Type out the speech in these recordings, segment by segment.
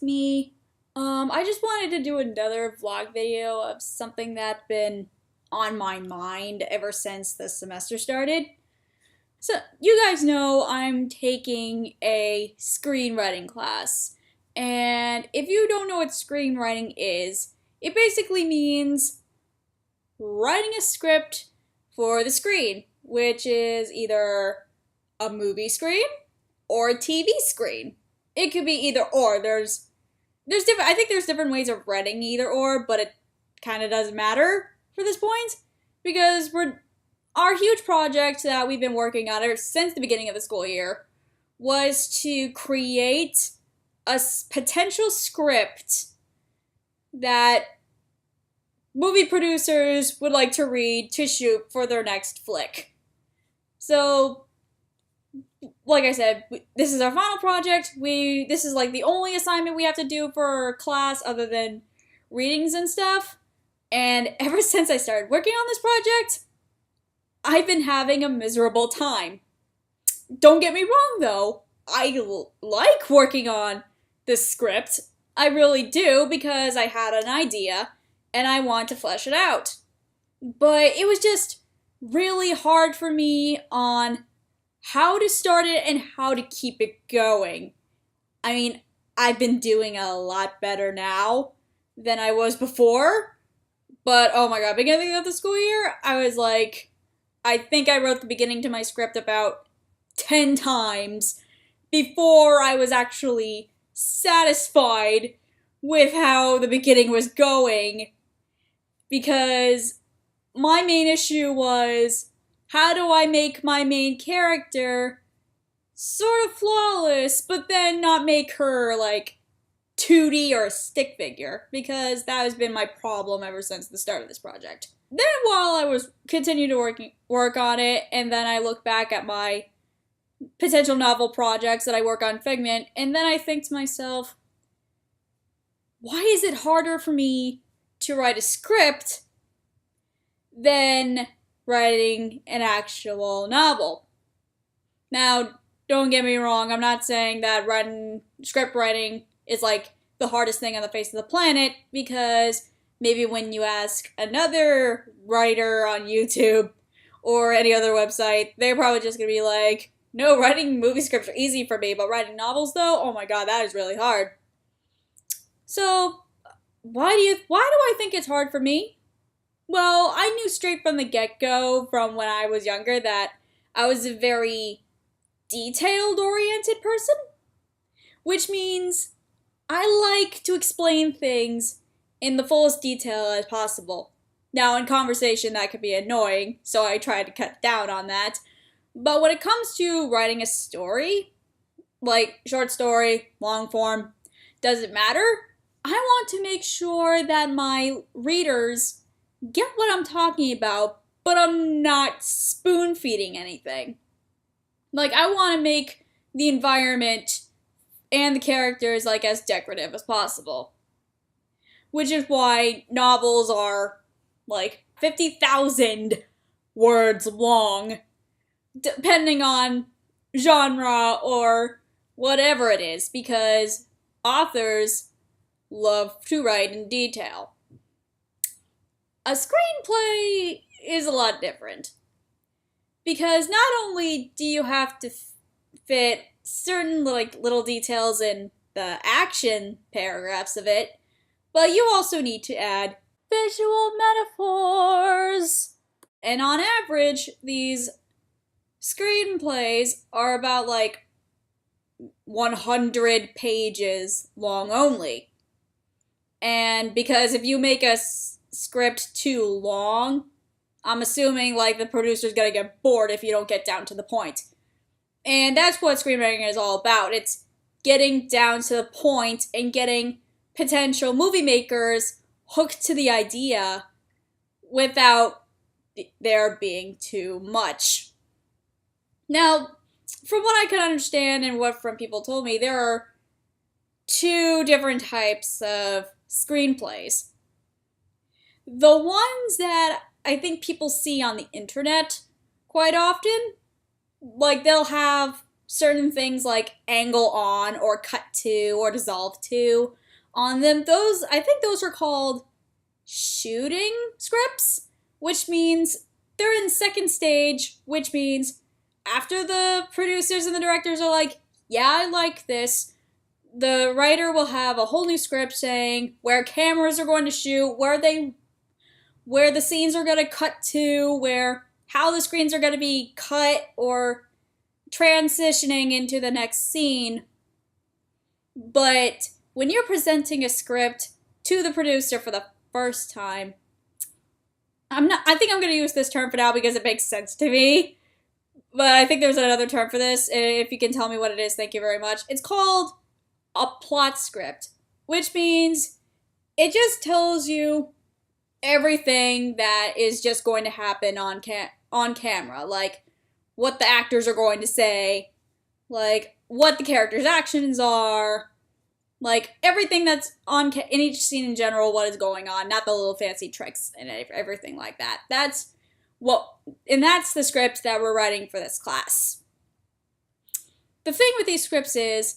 it's me. I just wanted to do another vlog video of something that's been on my mind ever since the semester started. So, you guys know I'm taking a screenwriting class. And if you don't know what screenwriting is, it basically means writing a script for the screen, which is either a movie screen or a TV screen. It could be either or. There's different. I think there's different ways of writing either or, but it kind of doesn't matter for this point because our huge project that we've been working on ever since the beginning of the school year was to create a potential script that movie producers would like to read to shoot for their next flick. So, like I said, this is our final project. This is like the only assignment we have to do for class other than readings and stuff. And ever since I started working on this project, I've been having a miserable time. Don't get me wrong though, I like working on this script. I really do because I had an idea and I want to flesh it out. But it was just really hard for me on how to start it and how to keep it going. I mean, I've been doing a lot better now than I was before, but oh my god, beginning of the school year, I was like, I think I wrote the beginning to my script about 10 times before I was actually satisfied with how the beginning was going, because my main issue was, how do I make my main character sort of flawless, but then not make her, like, 2D or a stick figure? Because that has been my problem ever since the start of this project. Then while I was continuing to work on it, and then I look back at my potential novel projects that I work on Figment, and then I think to myself, why is it harder for me to write a script than writing an actual novel? Now, don't get me wrong, I'm not saying that script writing is like the hardest thing on the face of the planet, because maybe when you ask another writer on YouTube or any other website, they're probably just gonna be like, no, writing movie scripts are easy for me, but writing novels though, oh my god, that is really hard. So, why do I think it's hard for me? Well, I knew straight from the get-go, from when I was younger, that I was a very detailed-oriented person, which means I like to explain things in the fullest detail as possible. Now, in conversation, that could be annoying, so I try to cut down on that. But when it comes to writing a story, like short story, long form, doesn't matter. I want to make sure that my readers get what I'm talking about, but I'm not spoon-feeding anything. Like, I want to make the environment and the characters, like, as decorative as possible. Which is why novels are, like, 50,000 words long, depending on genre or whatever it is, because authors love to write in detail. A screenplay is a lot different, because not only do you have to fit certain little details in the action paragraphs of it, but you also need to add visual metaphors. And on average, these screenplays are about 100 pages long only. And because if you make a script too long, I'm assuming the producer's gonna get bored if you don't get down to the point. And that's what screenwriting is all about. It's getting down to the point and getting potential movie makers hooked to the idea without there being too much. Now, from what I can understand and what from people told me, there are two different types of screenplays. The ones that I think people see on the internet quite often, they'll have certain things like angle on or cut to or dissolve to on them. I think those are called shooting scripts, which means they're in second stage, which means after the producers and the directors are like, yeah, I like this, the writer will have a whole new script saying where cameras are going to shoot, where the scenes are going to cut to, how the screens are going to be cut or transitioning into the next scene. But when you're presenting a script to the producer for the first time, I think I'm going to use this term for now because it makes sense to me. But I think there's another term for this. If you can tell me what it is, thank you very much. It's called a plot script, which means it just tells you everything that is just going to happen on camera, like what the actors are going to say, like what the characters' actions are, like everything that's in each scene in general, what is going on, not the little fancy tricks and everything like that. That's the script that we're writing for this class. The thing with these scripts is,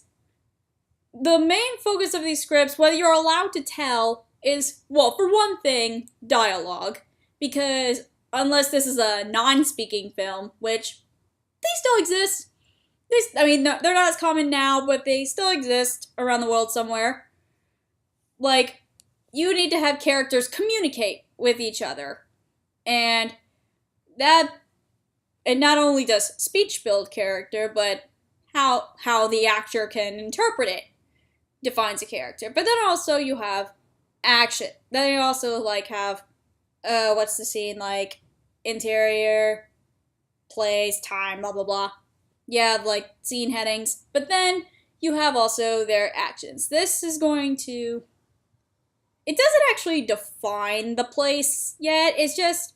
the main focus of these scripts, whether you're allowed to tell, is, well, for one thing, dialogue. Because unless this is a non-speaking film, which they still exist. They're not as common now, but they still exist around the world somewhere. Like, you need to have characters communicate with each other. And not only does speech build character, but how the actor can interpret it defines a character. But then also you have action. Then you also have what's the scene like? Interior, place, time, blah blah blah. You have scene headings. But then you have also their actions. This is going to, it doesn't actually define the place yet. It's just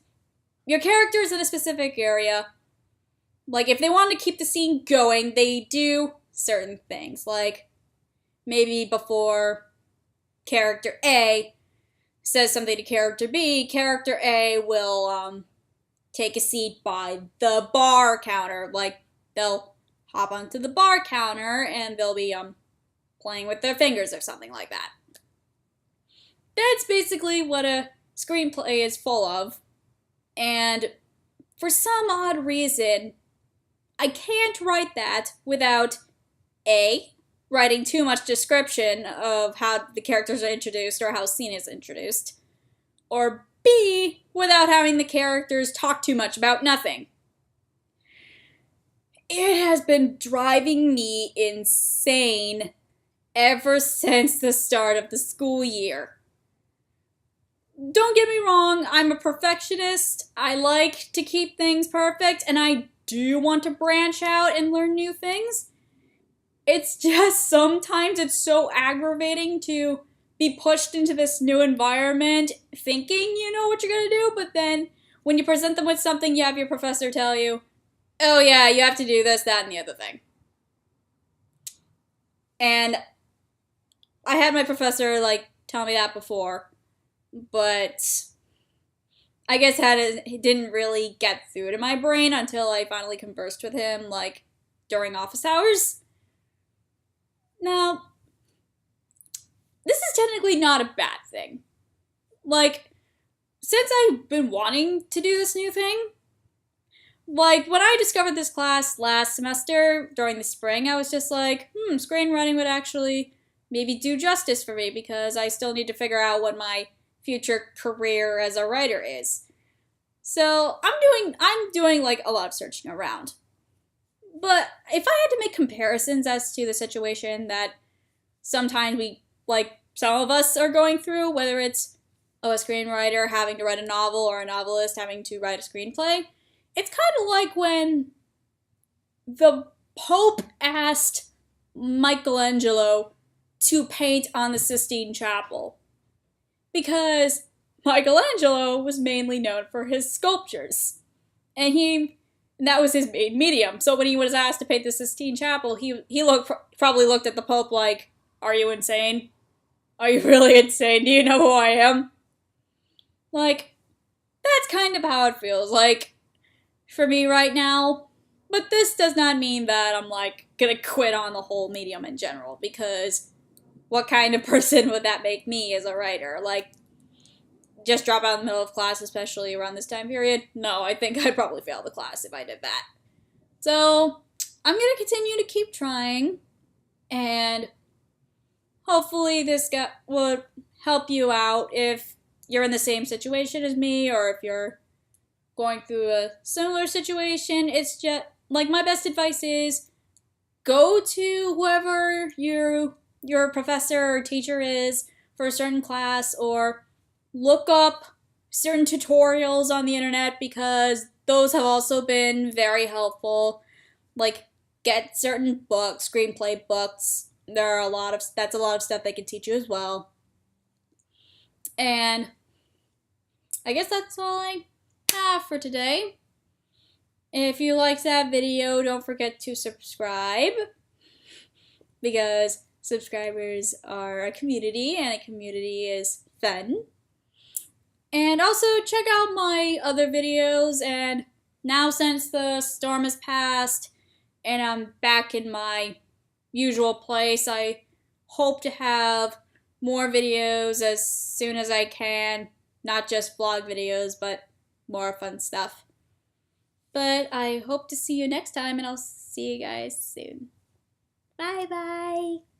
your characters in a specific area. Like if they want to keep the scene going, they do certain things. Like maybe before character A says something to character B, character A will take a seat by the bar counter. Like they'll hop onto the bar counter and they'll be playing with their fingers or something like that. That's basically what a screenplay is full of. And for some odd reason, I can't write that without A, writing too much description of how the characters are introduced or how a scene is introduced, or B, without having the characters talk too much about nothing. It has been driving me insane ever since the start of the school year. Don't get me wrong, I'm a perfectionist. I like to keep things perfect, and I do want to branch out and learn new things. It's just sometimes it's so aggravating to be pushed into this new environment thinking you know what you're going to do, but then when you present them with something, you have your professor tell you, oh yeah, you have to do this, that, and the other thing. And I had my professor tell me that before, but I guess it didn't really get through to my brain until I finally conversed with him during office hours. Now, this is technically not a bad thing. Since I've been wanting to do this new thing, when I discovered this class last semester during the spring, I was just screenwriting would actually maybe do justice for me because I still need to figure out what my future career as a writer is. So I'm doing a lot of searching around. But if I had to make comparisons as to the situation that sometimes some of us are going through, whether it's a screenwriter having to write a novel or a novelist having to write a screenplay, it's kind of like when the Pope asked Michelangelo to paint on the Sistine Chapel. Because Michelangelo was mainly known for his sculptures. And that was his main medium. So when he was asked to paint the Sistine Chapel, he probably looked at the Pope like, are you insane? Are you really insane? Do you know who I am? That's kind of how it feels. For me right now, But this does not mean that I'm like gonna quit on the whole medium in general, because what kind of person would that make me as a writer? Like, just drop out in the middle of class, especially around this time period? No, I think I'd probably fail the class if I did that. So, I'm gonna continue to keep trying, and hopefully this would help you out if you're in the same situation as me, or if you're going through a similar situation. It's just, like, my best advice is go to whoever your professor or teacher is for a certain class, or look up certain tutorials on the internet, because those have also been very helpful. Like, get certain books, screenplay books. That's a lot of stuff they can teach you as well. And I guess that's all I have for today. If you liked that video, don't forget to subscribe, because subscribers are a community, and a community is fun. And also check out my other videos, and now since the storm has passed and I'm back in my usual place, I hope to have more videos as soon as I can. Not just vlog videos, but more fun stuff. But I hope to see you next time, and I'll see you guys soon. Bye bye!